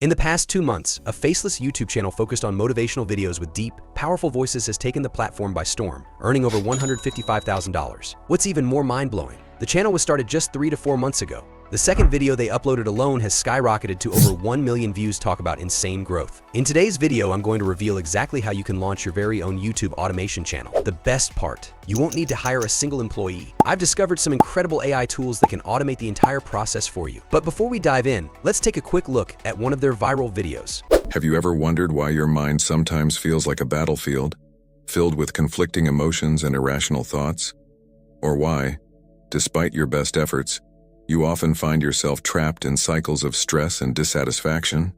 In the past 2 months, a faceless YouTube channel focused on motivational videos with deep, powerful voices has taken the platform by storm, earning over $155,000. What's even more mind-blowing? The channel was started just 3 to 4 months ago. The second video they uploaded alone has skyrocketed to over 1 million views. Talk about insane growth. In today's video, I'm going to reveal exactly how you can launch your very own YouTube automation channel. The best part, you won't need to hire a single employee. I've discovered some incredible AI tools that can automate the entire process for you. But before we dive in, let's take a quick look at one of their viral videos. Have you ever wondered why your mind sometimes feels like a battlefield, filled with conflicting emotions and irrational thoughts? Or why, despite your best efforts, you often find yourself trapped in cycles of stress and dissatisfaction?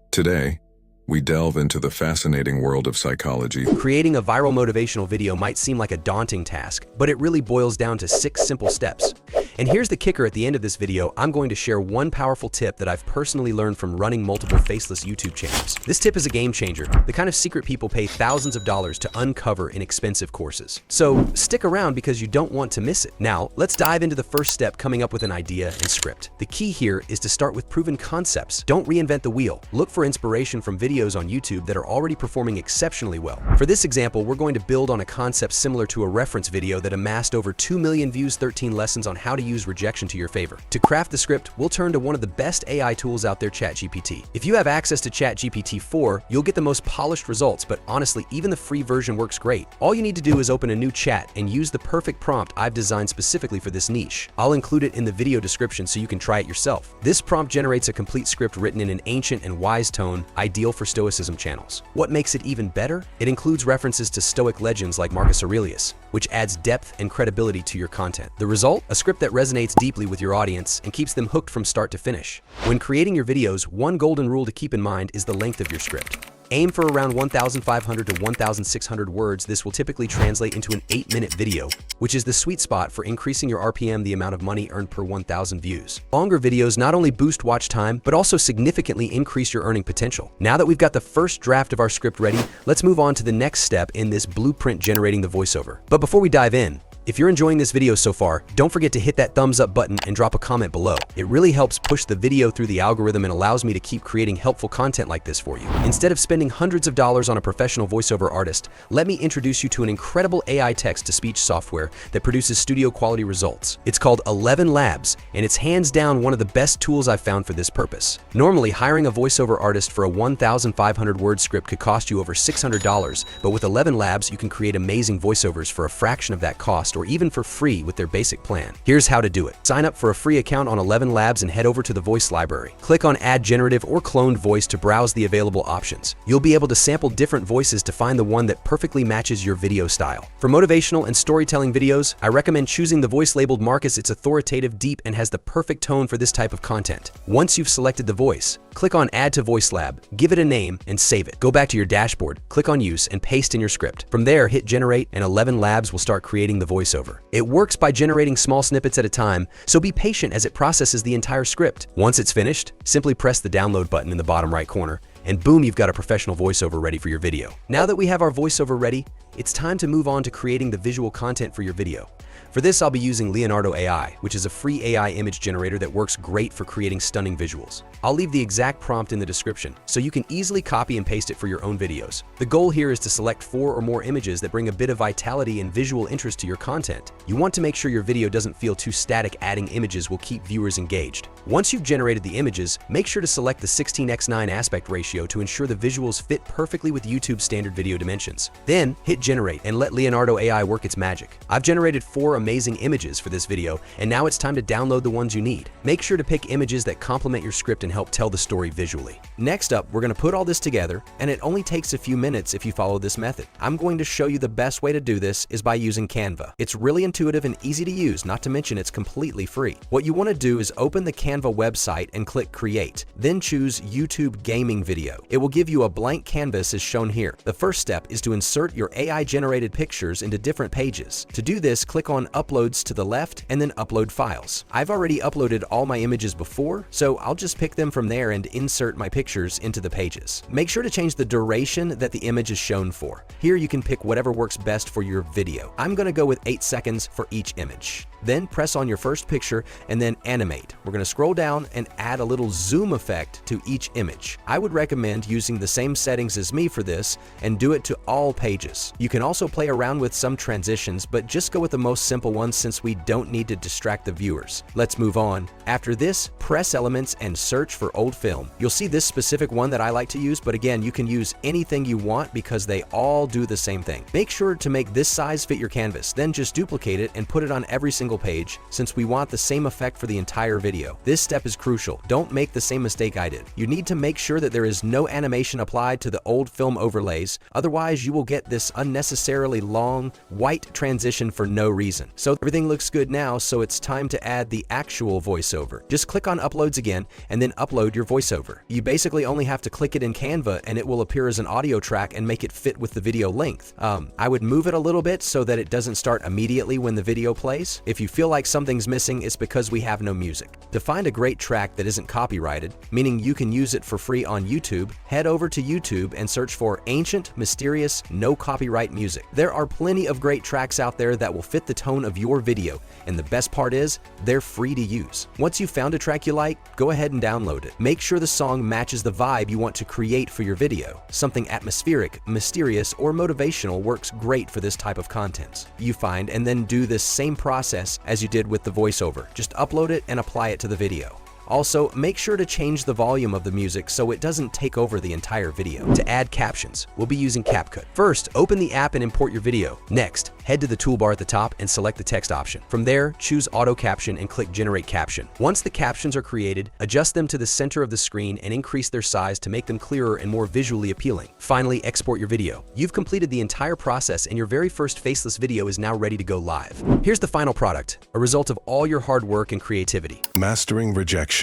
Today, we delve into the fascinating world of psychology. Creating a viral motivational video might seem like a daunting task, but it really boils down to 6 simple steps. And here's the kicker: at the end of this video, I'm going to share one powerful tip that I've personally learned from running multiple faceless YouTube channels. This tip is a game changer, the kind of secret people pay thousands of dollars to uncover in expensive courses. So stick around because you don't want to miss it. Now, let's dive into the first step: coming up with an idea and script. The key here is to start with proven concepts. Don't reinvent the wheel. Look for inspiration from videos on YouTube that are already performing exceptionally well. For this example, we're going to build on a concept similar to a reference video that amassed over 2 million views: 13 lessons on how to use rejection to your favor. To craft the script, we'll turn to one of the best AI tools out there, ChatGPT. If you have access to ChatGPT 4, you'll get the most polished results, but honestly, even the free version works great. All you need to do is open a new chat and use the perfect prompt I've designed specifically for this niche. I'll include it in the video description so you can try it yourself. This prompt generates a complete script written in an ancient and wise tone, ideal for Stoicism channels. What makes it even better? It includes references to Stoic legends like Marcus Aurelius, which adds depth and credibility to your content. The result? A script that resonates deeply with your audience and keeps them hooked from start to finish. When creating your videos, one golden rule to keep in mind is the length of your script. Aim for around 1,500 to 1,600 words. This will typically translate into an 8-minute video, which is the sweet spot for increasing your RPM, the amount of money earned per 1,000 views. Longer videos not only boost watch time, but also significantly increase your earning potential. Now that we've got the first draft of our script ready, let's move on to the next step in this blueprint: generating the voiceover. But before we dive in, if you're enjoying this video so far, don't forget to hit that thumbs up button and drop a comment below. It really helps push the video through the algorithm and allows me to keep creating helpful content like this for you. Instead of spending hundreds of dollars on a professional voiceover artist, let me introduce you to an incredible AI text-to-speech software that produces studio quality results. It's called 11 Labs, and it's hands down one of the best tools I've found for this purpose. Normally, hiring a voiceover artist for a 1,500 word script could cost you over $600, but with 11 Labs, you can create amazing voiceovers for a fraction of that cost, or even for free with their basic plan. Here's how to do it. Sign up for a free account on 11 Labs and head over to the voice library. Click on Add Generative or Cloned Voice to browse the available options. You'll be able to sample different voices to find the one that perfectly matches your video style. For motivational and storytelling videos, I recommend choosing the voice labeled Marcus. It's authoritative, deep, and has the perfect tone for this type of content. Once you've selected the voice, click on Add to Voice Lab, give it a name, and save it. Go back to your dashboard, click on Use, and paste in your script. From there, hit Generate, and 11 Labs will start creating the voiceover. It works by generating small snippets at a time, so be patient as it processes the entire script. Once it's finished, simply press the download button in the bottom right corner, and boom, you've got a professional voiceover ready for your video. Now that we have our voiceover ready, it's time to move on to creating the visual content for your video. For this, I'll be using Leonardo AI, which is a free AI image generator that works great for creating stunning visuals. I'll leave the exact prompt in the description, so you can easily copy and paste it for your own videos. The goal here is to select 4 or more images that bring a bit of vitality and visual interest to your content. You want to make sure your video doesn't feel too static. Adding images will keep viewers engaged. Once you've generated the images, make sure to select the 16:9 aspect ratio to ensure the visuals fit perfectly with YouTube's standard video dimensions. Then, hit Generate and let Leonardo AI work its magic. I've generated 4 amazing images for this video, and now it's time to download the ones you need. Make sure to pick images that complement your script and help tell the story visually. Next up, we're going to put all this together, and it only takes a few minutes if you follow this method. I'm going to show you the best way to do this is by using Canva. It's really intuitive and easy to use, not to mention it's completely free. What you want to do is open the Canva website and click Create, then choose YouTube Gaming Video. It will give you a blank canvas as shown here. The first step is to insert your AI AI-generated pictures into different pages. To do this, click on Uploads to the left and then Upload Files. I've already uploaded all my images before, so I'll just pick them from there and insert my pictures into the pages. Make sure to change the duration that the image is shown for. Here you can pick whatever works best for your video. I'm going to go with 8 seconds for each image. Then press on your first picture and then animate. We're going to scroll down and add a little zoom effect to each image. I would recommend using the same settings as me for this and do it to all pages. You can also play around with some transitions, but just go with the most simple ones since we don't need to distract the viewers. Let's move on. After this, press Elements and search for old film. You'll see this specific one that I like to use, but again, you can use anything you want because they all do the same thing. Make sure to make this size fit your canvas, then just duplicate it and put it on every single page since we want the same effect for the entire video. This step is crucial. Don't make the same mistake I did. You need to make sure that there is no animation applied to the old film overlays, otherwise you will get this unnecessarily long white transition for no reason. So everything looks good now, so it's time to add the actual voiceover. Just click on Uploads again and then upload your voiceover. You basically only have to click it in Canva and it will appear as an audio track and make it fit with the video length. I would move it a little bit so that it doesn't start immediately when the video plays. If you feel like something's missing, it's because we have no music. To find a great track that isn't copyrighted, meaning you can use it for free on YouTube, head over to YouTube and search for ancient, mysterious, no copyright music. There are plenty of great tracks out there that will fit the tone of your video, and the best part is, they're free to use. Once you've found a track you like, go ahead and download it. Make sure the song matches the vibe you want to create for your video. Something atmospheric, mysterious, or motivational works great for this type of content. You find and then do this same process as you did with the voiceover. Just upload it and apply it to the video. Also, make sure to change the volume of the music so it doesn't take over the entire video. To add captions, we'll be using CapCut. First, open the app and import your video. Next, head to the toolbar at the top and select the text option. From there, choose Auto Caption and click Generate Caption. Once the captions are created, adjust them to the center of the screen and increase their size to make them clearer and more visually appealing. Finally, export your video. You've completed the entire process and your very first faceless video is now ready to go live. Here's the final product, a result of all your hard work and creativity. Mastering Rejection.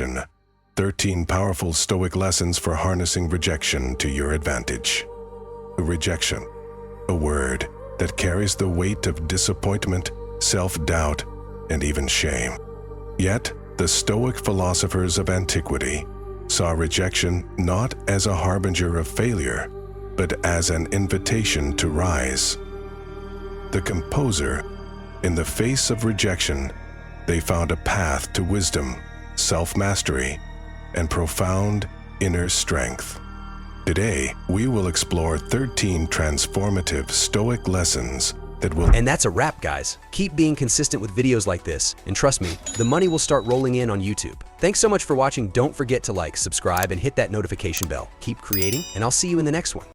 13 powerful Stoic lessons for harnessing rejection to your advantage. Rejection, a word that carries the weight of disappointment, self-doubt, and even shame. Yet, the Stoic philosophers of antiquity saw rejection not as a harbinger of failure, but as an invitation to rise. The composer, in the face of rejection, they found a path to wisdom, self-mastery, and profound inner strength. Today, we will explore 13 transformative Stoic lessons that will... And that's a wrap, guys. Keep being consistent with videos like this, and trust me, the money will start rolling in on YouTube. Thanks so much for watching. Don't forget to like, subscribe, and hit that notification bell. Keep creating, and I'll see you in the next one.